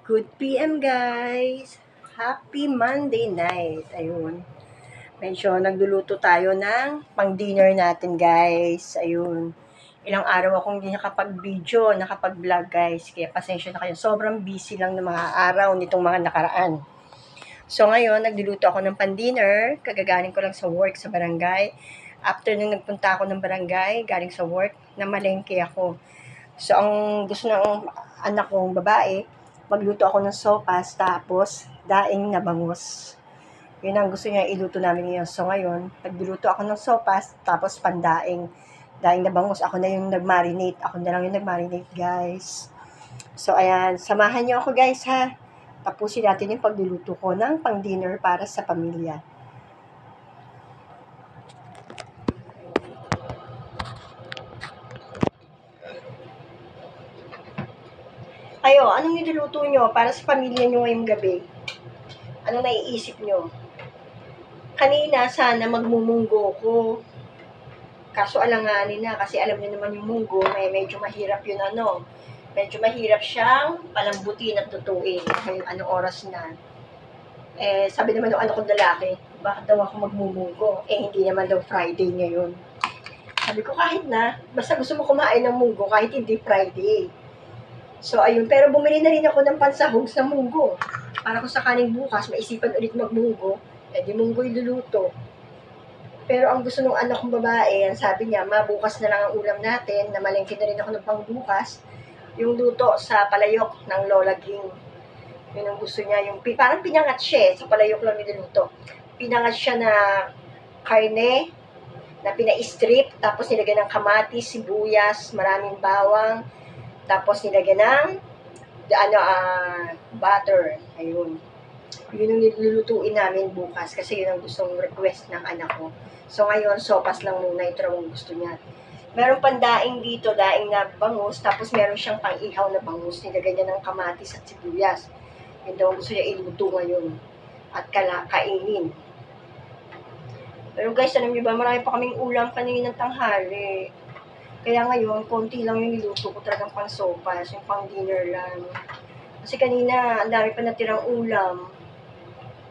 Good PM guys! Happy Monday night! Ayun. Medyo nagluluto tayo ng pang-dinner natin guys. Ayun. Ilang araw akong hindi nakapag-video, nakapag-vlog guys. Kaya pasensya na kayo. Sobrang busy lang ng mga araw nitong mga nakaraan. So ngayon, nagluluto ako ng pang-dinner. Kagagaling ko lang sa work sa barangay. After nung nagpunta ako ng barangay, galing sa work, namalengke ako. So ang gusto ng anak kong babae, magluto ako ng sopas, tapos daing na bangus. Yun ang gusto niya iluto namin ngayon. So ngayon, nagluluto ako ng sopas, tapos pandaing. Daing na bangus, ako na yung nag-marinate. Ako na lang yung nag-marinate, guys. So ayan, samahan niyo ako guys ha. Tapusin natin yung pagluluto ko ng pang-dinner para sa pamilya. Kayo, anong niluluto nyo para sa pamilya nyo ngayong gabi? Anong naiisip nyo? Kanina sana magmumunggo ko. Kaso alanganin na kasi alam niyo naman yung munggo, medyo mahirap yun Medyo mahirap siyang palambutin at tutuin. Ngayon, anong oras na? Sabi naman ng anak kong lalaki, bakit daw ako magmumunggo? Hindi naman daw Friday ngayon. Sabi ko kahit na, basta gusto mo kumain ng munggo kahit hindi Friday. So ayun, pero bumili na rin ako ng pansahog sa munggo. Para kung sakaling bukas, maisipan ulit magmunggo, di munggo iluluto. Pero ang gusto ng anak kong babae, sabi niya, bukas na lang ang ulam natin, namalengke na rin ako ng pangbukas, yung luto sa palayok ng Lola Ging. Yun ang gusto niya, yung parang pinangat siya sa palayok lang niluluto. Pinangat siya na karne, na pina-strip, tapos nilagyan ng kamatis, sibuyas, maraming bawang, tapos nilagyan ng butter. Ayun. Yun ang nilulutuin namin bukas kasi yun ang gustong request ng anak ko. So ngayon, sopas lang muna ito ang gusto niya. Meron pang daing dito, daing na bangus, tapos meron siyang pang-ihaw na bangus. Nilagyan niya ng kamatis at sibuyas. Yun daw ang gusto niya iluto ngayon. At kainin. Pero guys, alam niyo ba, marami pa kaming ulam kanina ng tanghali. Kaya ngayon, konti lang yung niluto ko talagang pang sopas, yung pang dinner lang. Kasi kanina, ang dami pa natirang ulam.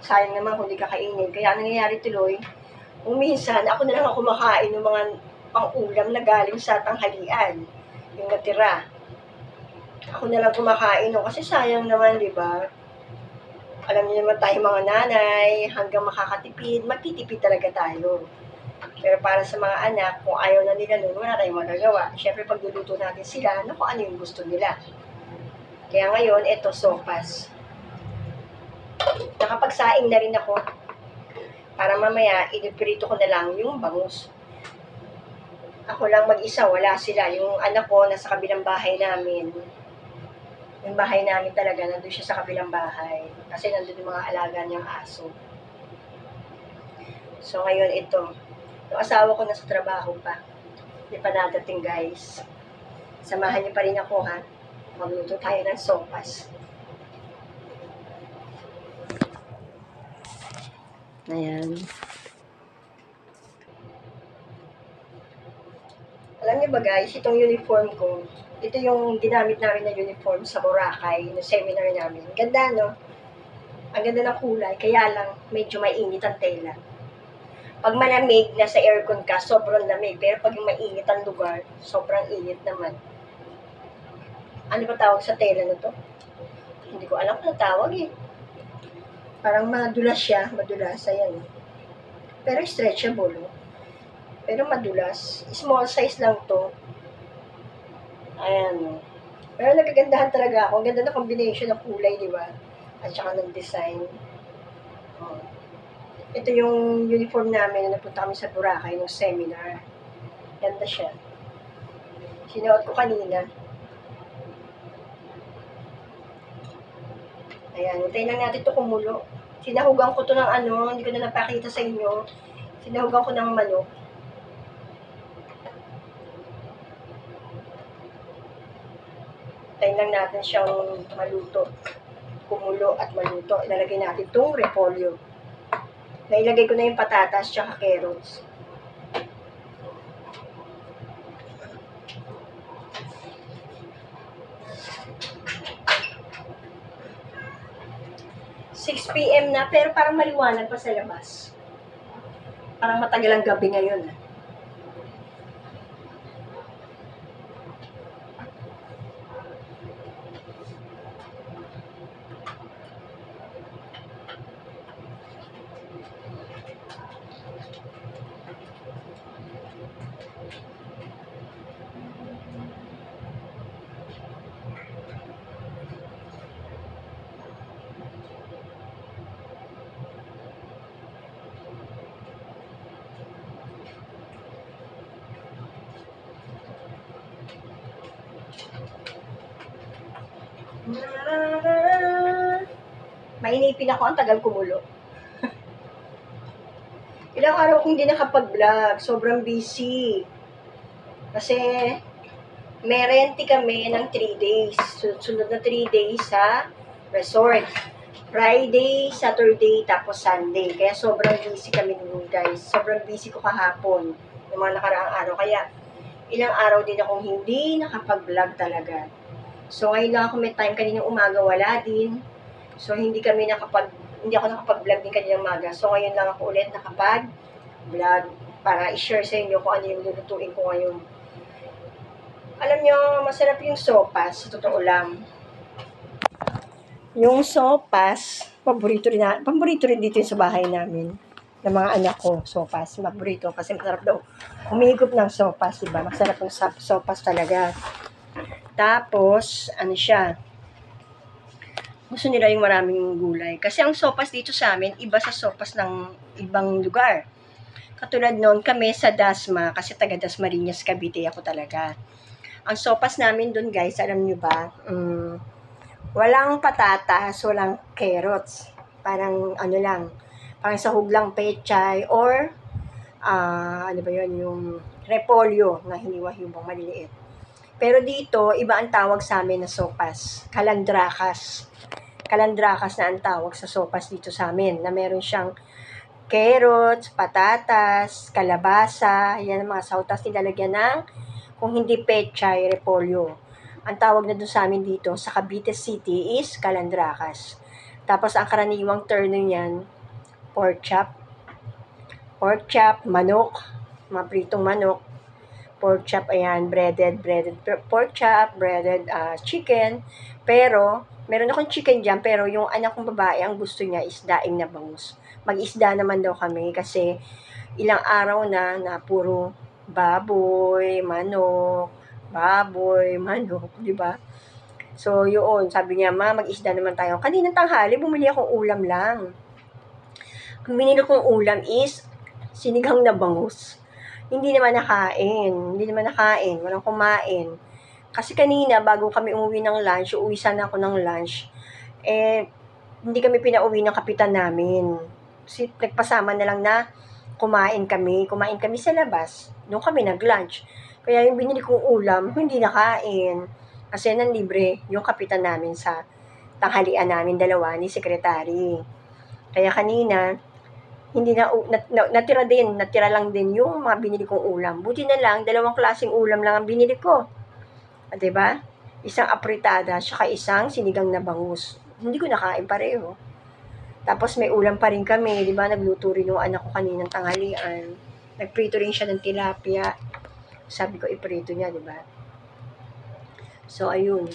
Sayang naman kung di kakainin. Kaya nangyayari tuloy, kung minsan, ako na lang ako kumakain ng mga pang-ulam na galing sa tanghalian. Yung natira. Ako na lang kumakain kasi sayang naman, di ba? Alam niyo naman tayo mga nanay, hanggang makakatipid, magtitipid talaga tayo. Pero para sa mga anak, kung ayaw na nila nun, wala tayong magagawa. Siyempre, pag luluto natin sila, kung ano yung gusto nila. Kaya ngayon, eto, sopas. Nakapagsaing na rin ako. Para mamaya, iniprito ko na lang yung bangus. Ako lang mag-isa, wala sila. Yung anak ko, nasa kabilang bahay namin. Yung bahay namin talaga, nandun siya sa kabilang bahay. Kasi nandun yung mga alaga niyang aso. So, ngayon ito. Yung asawa ko nasa trabaho pa. Hindi pa nadating, guys. Samahan niyo pa rin ako, ha? Magluto tayo ng sopas. Ayan. Alam niyo ba guys, itong uniform ko, ito yung ginamit namin na uniform sa Boracay, na seminar namin. Ganda, no? Ang ganda ng kulay, kaya lang medyo mainit ang tela. Pag malamig, nasa aircon ka, sobrang lamig. Pero pag yung mainit ang lugar, sobrang init naman. Ano ba tawag sa tela na to? Hindi ko alam kung tawag eh. Parang madulas siya, madulas, ayan. Pero stretchable, no? Pero madulas. Small size lang to. Ayan. Pero nagagandahan talaga ako. Ang ganda na combination ng kulay, di ba? At saka ng design. Oh. Ito yung uniform namin na napunta kami sa Boracay ng seminar. Ganda siya. Sinuot ko kanina. Ayan, hintayin lang natin ito kumulo. Sinahugan ko to ng hindi ko na napakita sa inyo. Sinahugan ko ng manok. Hintayin lang natin siyang maluto. Kumulo at maluto. Ilalagay natin itong repolyo. Nailagay ko na yung patatas tsaka carrots. 6 p.m. na, pero parang maliwanag pa sa labas. Parang matagal ang gabi ngayon. Mainipin ako, ang tagal kumulo. Ilang araw kong hindi nakapag-vlog, sobrang busy. Kasi may renti kami ng 3 days. Sunod na 3 days sa resort. Friday, Saturday, tapos Sunday. Kaya sobrang busy kami nun, guys. Sobrang busy ko kahapon, yung mga nakaraang araw. Kaya ilang araw din akong hindi nakapag-vlog talaga. So, ngayon lang ako may time, kaninang umaga wala din. So, hindi ako nakapag-vlog din kaninang umaga. So, ngayon lang ako ulit nakapag-vlog para i-share sa inyo kung ano yung lulutuin ko ngayon. Alam nyo, masarap yung sopas, sa totoo lang. Yung sopas, paborito rin dito yung sa bahay namin. Ng mga anak ko, sopas, paborito. Kasi masarap daw humigop ng sopas, diba? Masarap yung sopas talaga. Tapos, ano siya, gusto nila yung maraming gulay. Kasi ang sopas dito sa amin, iba sa sopas ng ibang lugar. Katulad noon, kami sa Dasma, kasi taga Dasmariñas, Cavite ako talaga. Ang sopas namin doon, guys, alam nyo ba, walang patatas, walang carrots. Parang ano lang, parang sahog lang pechay or ano ba yun, yung repolyo na hiniwa-hiwang maliliit. Pero dito, iba ang tawag sa amin na sopas. Kalandrakas. Kalandrakas na ang tawag sa sopas dito sa amin. Na meron siyang carrots, patatas, kalabasa, yan ang mga sautas nilalagyan ng, kung hindi pechay, repolyo. Ang tawag na doon sa amin dito, sa Cavite City, is kalandrakas. Tapos ang karaniwang terno niyan, pork chop. Pork chop, manok, mga pritong manok. Pork chop, ayan, breaded pork chop, breaded chicken. Pero, meron akong chicken dyan, pero yung anak kong babae, ang gusto niya is daing na bangus. Mag-isda naman daw kami kasi ilang araw na puro baboy, manok, di ba? So, yun, sabi niya, ma, mag-isda naman tayo. Kaninang tanghali, bumili akong ulam lang. Ang binili kong ulam is sinigang na bangus. Hindi naman nakain, walang kumain. Kasi kanina, bago kami umuwi ng lunch, uuwi sana ako ng lunch, hindi kami pinauwi ng kapitan namin. Kasi nagpasama na lang na kumain kami sa labas, doon kami nag-lunch. Kaya yung binili kong ulam, hindi nakain. Kasi nanlibre yung kapitan namin sa tanghalian namin dalawa ni sekretary. Kaya kanina, hindi natira lang din yung mga binili kong ulam. Buti na lang, 2 klaseng ulam lang ang binili ko. Diba? Isang apritada, saka isang sinigang na bangus. Hindi ko nakain pareho. Tapos may ulam pa rin kami, diba? Nagluto rin yung anak ko kaninang tanghalian. Nagprito rin siya ng tilapia. Sabi ko, iprito niya, diba? So, ayun.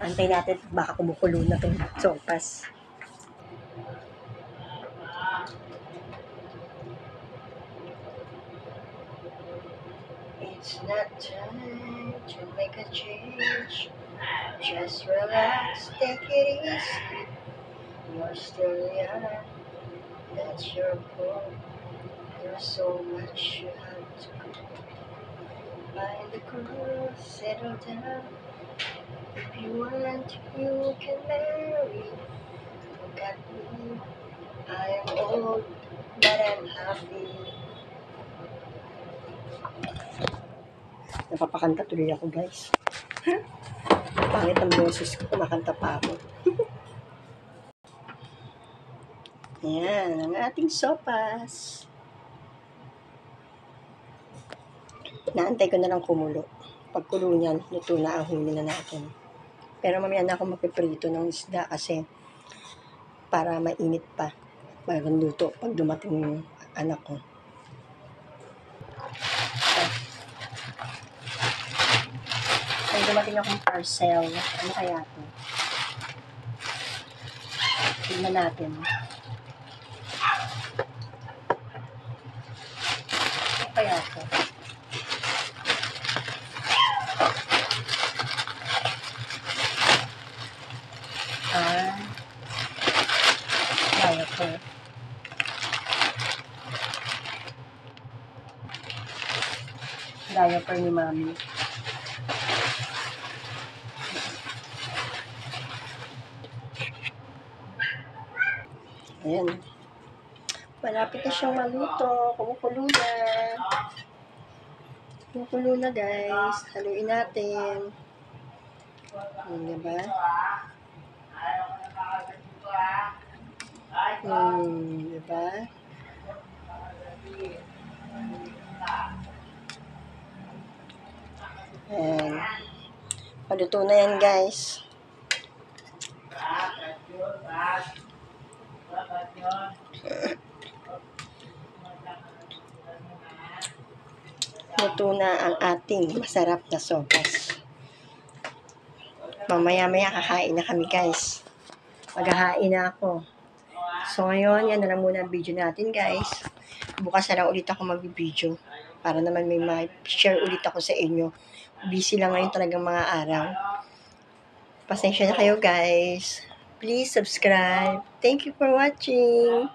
Antay natin, baka kumukulo na itong sopas. It's not time to make a change. Just relax, take it easy. You're still young, that's your fault. There's so much you have to do. Find the cool, settle down. If you want, you can marry. Look at me, I'm old, but I'm happy. Napapakanta tuloy ako, guys. Pangit ang boses ko, kumakanta pa ako. Ayan, ang ating sopas. Naantay ko na lang kumulo. Pag kulo niyan, luto na ang huli na natin. Pero mamaya na ako magpiprito ng isda kasi para mainit pa. Bagong luto pag dumating yung anak ko. May dumating akong parcel. Ano kaya to? Tignan natin. Ano kaya to? Diaper. Diaper ni Mami. Ayan. Malapit na siyang maluto. Kumukulo na. Kumukulo na, guys. Haluin natin. Diba? Diba? Ayan. Paluto na yan, guys. Luto na ang ating masarap na sopas. Mamaya-maya kakain na kami, guys. Maghahain na ako. So, ngayon, yan na lang muna ang video natin, guys. Bukas na lang ulit ako mag-video para naman may ma-share ulit ako sa inyo. Busy lang ngayon talagang mga araw. Pasensya na kayo, guys. Please subscribe. Thank you for watching.